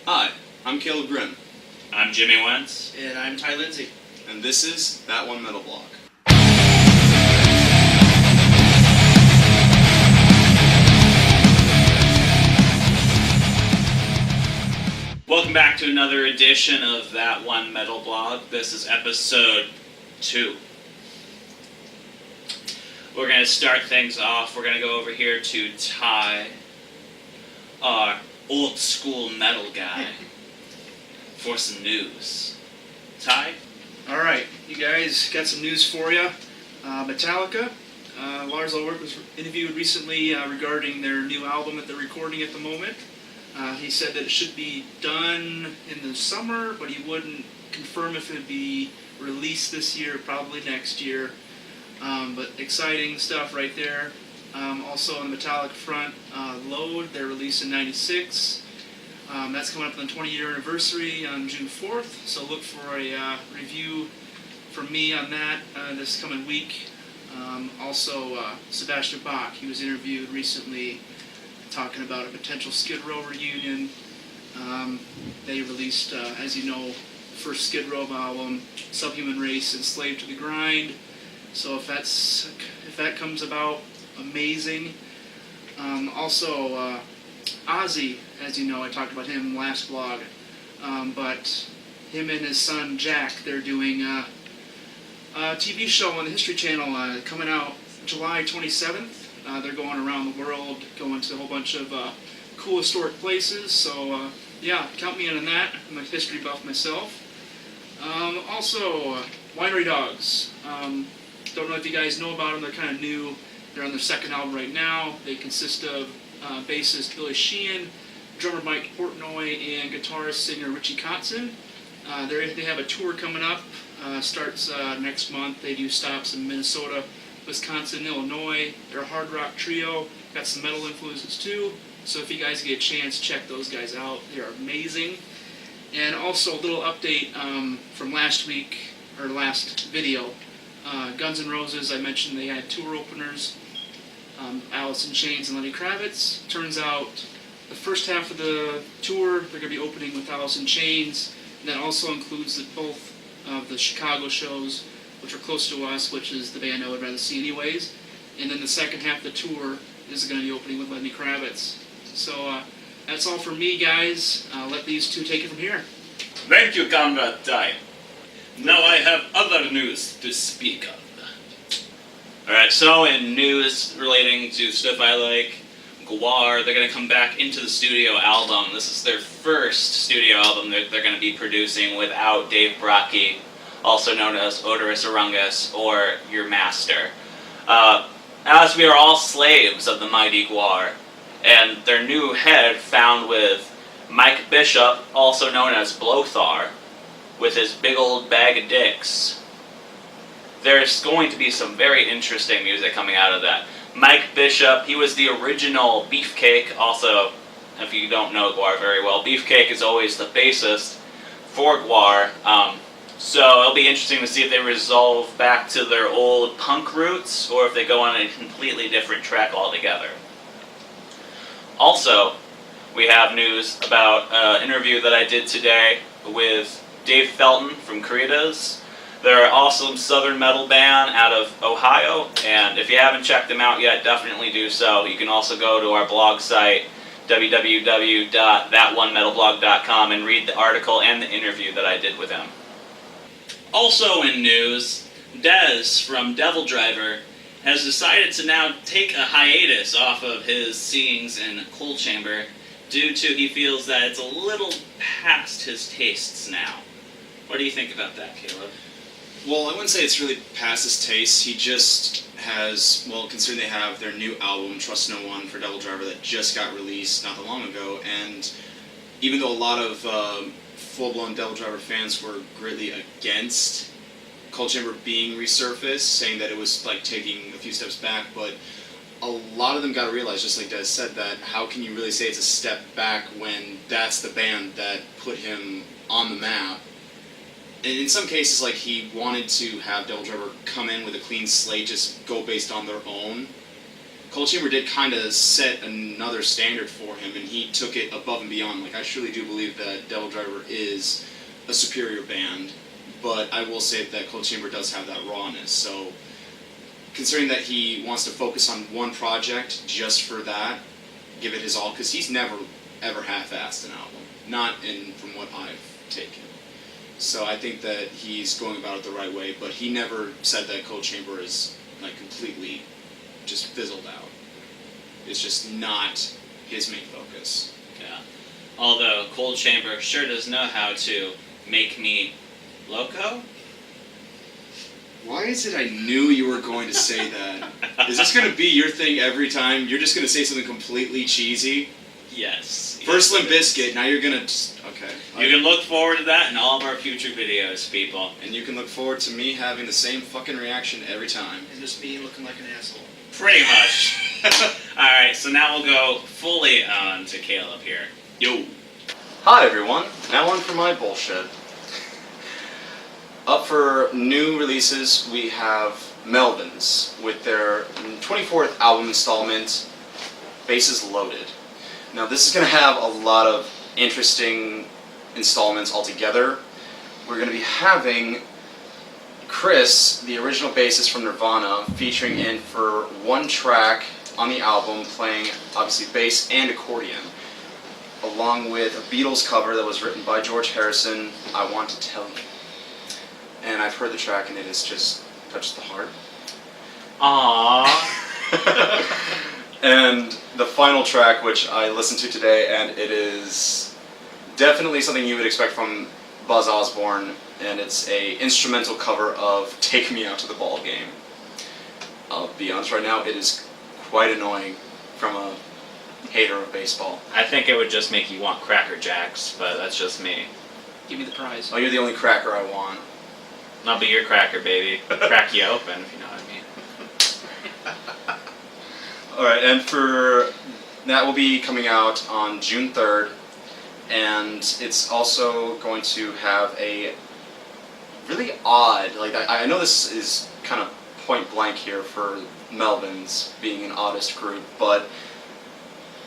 Hi, I'm Caleb Grimm, I'm Jimmy Wentz. And I'm Ty Lindsay. and this is That One Metal Blog. Welcome back to another edition of That One Metal Blog. This is episode 2. We're going to start things off. We're going to go over here to Ty, our old school metal guy, for some news. Ty? Alright, you guys, got some news for you. Metallica. Lars Ulrich was interviewed recently regarding their new album that they're recording at the moment. He said that it should be done in the summer, but he wouldn't confirm if it would be released this year, probably next year. But exciting stuff right there. Also on the Metallica front, Load, they're released in '96. That's coming up on the 20-year anniversary on June 4th, so look for a review from me on that this coming week. Also, Sebastian Bach, he was interviewed recently talking about a potential Skid Row reunion. They released, as you know, the first Skid Row album, Subhuman Race and Slave to the Grind. So if that comes about, amazing. Also, Ozzy, as you know, I talked about him last blog, but him and his son Jack, they're doing a TV show on the History Channel coming out July 27th. They're going around the world, going to a whole bunch of cool historic places, so yeah, count me in on that. I'm a history buff myself. Also, Winery Dogs. Don't know if you guys know about them, they're kind of new. They're on their second album right now. They consist of bassist Billy Sheehan, drummer Mike Portnoy, and guitarist singer Richie Kotzen. They have a tour coming up, starts next month. They do stops in Minnesota, Wisconsin, Illinois. They're a hard rock trio, got some metal influences too. So if you guys get a chance, check those guys out. They're amazing. And also a little update from last week, or last video. Guns N' Roses, I mentioned they had tour openers. Alice in Chains and Lenny Kravitz. Turns out the first half of the tour, they're going to be opening with Alice in Chains. And that also includes both of the Chicago shows, which are close to us, which is the band I would rather see anyways. And then the second half of the tour is going to be opening with Lenny Kravitz. So that's all from me, guys. Let these two take it from here. Thank you, Comrade Ty. Now I have other news to speak of. Alright, so in news relating to stuff I like, Gwar, they're going to come back into the studio album. This is their first studio album that they're going to be producing without Dave Brockie, also known as Oderus Urungus, or your master. As we are all slaves of the mighty Gwar, and their new head found with Mike Bishop, also known as Blothar, with his big old bag of dicks. There's going to be some very interesting music coming out of that. Mike Bishop, he was the original Beefcake. Also, if you don't know Gwar very well, Beefcake is always the bassist for Gwar. So it'll be interesting to see if they resolve back to their old punk roots, or if they go on a completely different track altogether. Also, we have news about an interview that I did today with Dave Felton from Creedence. They're an awesome southern metal band out of Ohio, and if you haven't checked them out yet, definitely do so. You can also go to our blog site, www.thatonemetalblog.com, and read the article and the interview that I did with him. Also in news, Dez from Devil Driver has decided to now take a hiatus off of his singings in Coal Chamber due to he feels that it's a little past his tastes now. What do you think about that, Caleb? Well, I wouldn't say it's really past his taste. He just has, well, considering they have their new album, Trust No One, for Devil Driver, that just got released not that long ago, and even though a lot of full-blown Devil Driver fans were greatly against Coal Chamber being resurfaced, saying that it was like taking a few steps back, but a lot of them got to realize, just like Des said, that how can you really say it's a step back when that's the band that put him on the map? And in some cases, like, he wanted to have Devil Driver come in with a clean slate, just go based on their own Cold Chamber did kind of set another standard for him, and he took it above and beyond. Like, I truly do believe that Devil Driver is a superior band, but I will say that Cold Chamber does have that rawness. So, considering that he wants to focus on one project just for that, give it his all, because he's never ever half-assed an album, not from what I've taken. So I think that he's going about it the right way, but he never said that Cold Chamber is like completely just fizzled out. It's just not his main focus. Yeah. Although Cold Chamber sure does know how to make me loco. Why is it I knew you were going to say that? Is this going to be your thing every time? You're just going to say something completely cheesy? Yes. First yes, Limp it is. Bizkit, now you're going to... Okay. You can look forward to that in all of our future videos, people. And you can look forward to me having the same fucking reaction every time. And just me looking like an asshole. Pretty much. Alright, so now we'll go fully on to Caleb here. Yo. Hi everyone, now on for my bullshit. Up for new releases, we have Melvins with their 24th album installment, Bases Loaded. Now this is going to have a lot of interesting installments altogether. We're going to be having Chris, the original bassist from Nirvana, featuring in for one track on the album, playing obviously bass and accordion, along with a Beatles cover that was written by George Harrison, I Want to Tell You. And I've heard the track and it is just touched the heart. Aww. And the final track, which I listened to today, and it is definitely something you would expect from Buzz Osborne, and it's a instrumental cover of Take Me Out to the Ball Game. I'll be honest right now, it is quite annoying from a hater of baseball. I think it would just make you want Cracker Jacks, but that's just me. Give me the prize. Oh, you're the only cracker I want. I'll be your cracker, baby. Crack you open, if you know what I mean. Alright, and for that will be coming out on June 3rd, and it's also going to have a really odd, like I know this is kind of point blank here for Melvins being an oddest group, but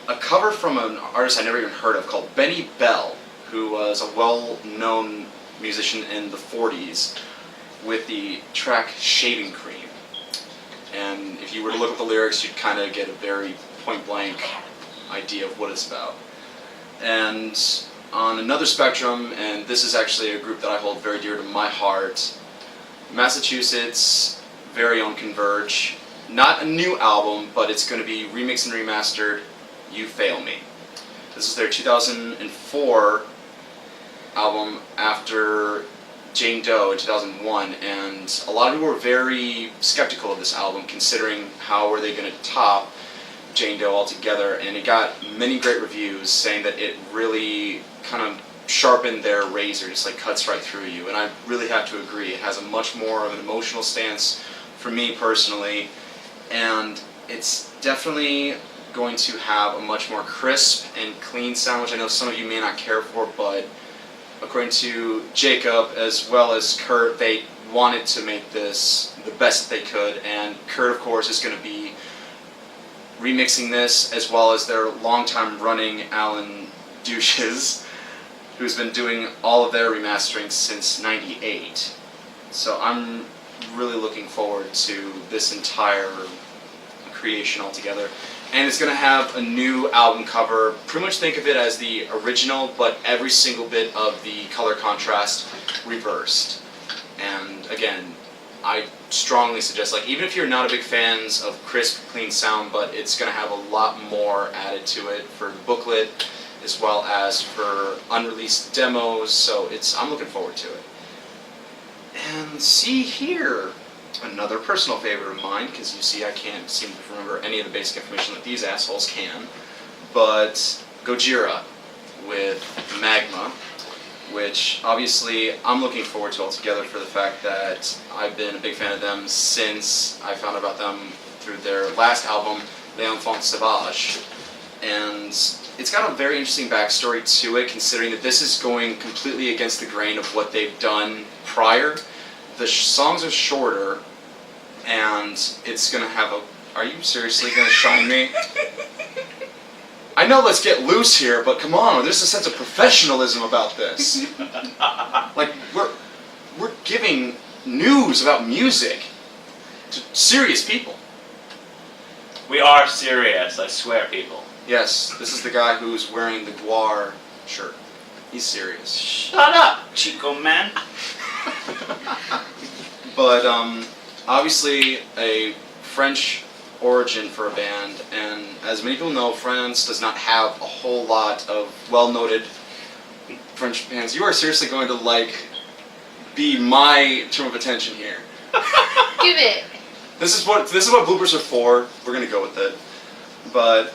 a cover from an artist I never even heard of called Benny Bell, who was a well-known musician in the 40s, with the track Shaving Cream. And if you were to look at the lyrics, you'd kind of get a very point-blank idea of what it's about. And on another spectrum, and this is actually a group that I hold very dear to my heart, Massachusetts' very own Converge. Not a new album, but it's going to be remixed and remastered, You Fail Me. This is their 2004 album after Jane Doe in 2001, and a lot of people were very skeptical of this album, considering how were they going to top Jane Doe altogether, and it got many great reviews saying that it really kind of sharpened their razor, just like cuts right through you, and I really have to agree. It has a much more of an emotional stance for me personally, and it's definitely going to have a much more crisp and clean sound, which I know some of you may not care for, but according to Jacob as well as Kurt, they wanted to make this the best that they could, and Kurt, of course, is going to be remixing this, as well as their longtime running Alan Douches, who's been doing all of their remastering since '98. So I'm really looking forward to this entire creation altogether. And it's going to have a new album cover. Pretty much think of it as the original, but every single bit of the color contrast reversed. And again, I strongly suggest, like, even if you're not a big fans of crisp, clean sound, but it's going to have a lot more added to it for the booklet, as well as for unreleased demos. So I'm looking forward to it. And see here, another personal favorite of mine, because you see I can't seem to remember any of the basic information that these assholes can, but Gojira with Magma, which obviously I'm looking forward to altogether for the fact that I've been a big fan of them since I found out about them through their last album, L'Enfant Sauvage. And it's got a very interesting backstory to it, considering that this is going completely against the grain of what they've done prior. The songs are shorter, and it's going to have a Are you seriously gonna shine me? I know Let's Get Loose here, but come on, there's a sense of professionalism about this. Like, we're giving news about music to serious people. We are serious, I swear, people. Yes, this is the guy who's wearing the Guar shirt. He's serious. Shut up, Chico man. But obviously a French origin for a band, and as many people know, France does not have a whole lot of well-noted French bands. You are seriously going to be my term of attention here. Give it. This is what bloopers are for. We're gonna go with it. But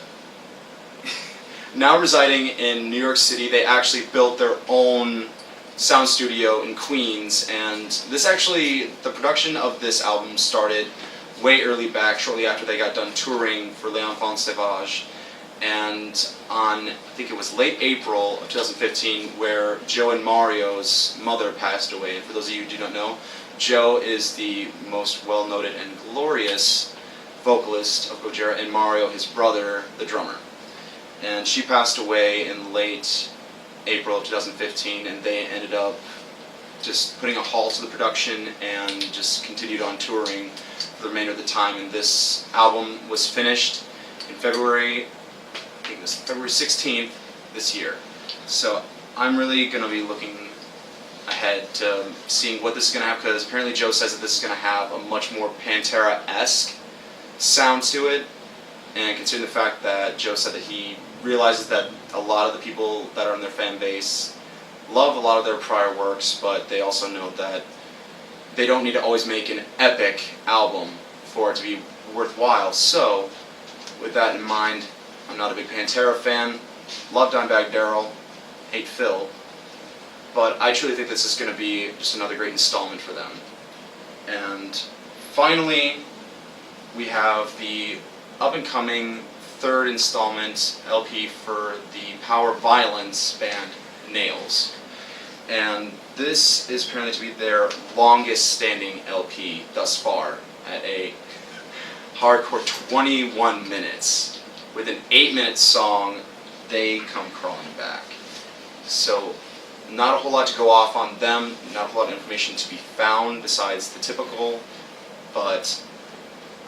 now residing in New York City, they actually built their own sound studio in Queens, and the production of this album started way early back, shortly after they got done touring for Les Enfants Sauvages, and on, I think it was late April of 2015, where Joe and Mario's mother passed away. And for those of you who do not know, Joe is the most well-noted and glorious vocalist of Gojira, and Mario, his brother, the drummer. And she passed away in late April of 2015, and they ended up just putting a halt to the production and just continued on touring for the remainder of the time. And this album was finished in February, I think it was February 16th this year. So I'm really going to be looking ahead to seeing what this is going to have, because apparently Joe says that this is going to have a much more Pantera-esque sound to it. And considering the fact that Joe said that he realizes that a lot of the people that are in their fan base love a lot of their prior works, but they also know that they don't need to always make an epic album for it to be worthwhile. So, with that in mind, I'm not a big Pantera fan. Love Dimebag Darrell, hate Phil, but I truly think this is going to be just another great installment for them. And finally, we have the up-and-coming third installment LP for the power violence band Nails. And this is apparently to be their longest standing LP thus far, at a hardcore 21 minutes. With an 8-minute song, They Come Crawling Back. So, not a whole lot to go off on them, not a whole lot of information to be found besides the typical, but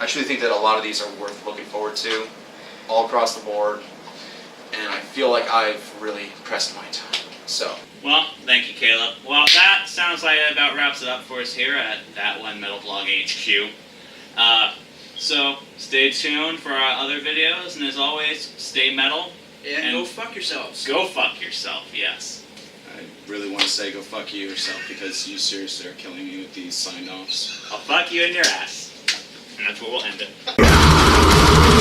I truly think that a lot of these are worth looking forward to, all across the board, and I feel like I've really pressed my time. So, Well, thank you, Caleb. Well, that sounds like it about wraps it up for us here at That One Metal Blog HQ. So, stay tuned for our other videos, and as always, stay metal. And go fuck yourselves. Go fuck yourself, yes. I really want to say go fuck you yourself, because you seriously are killing me with these sign-offs. I'll fuck you in your ass. And that's where we'll end it.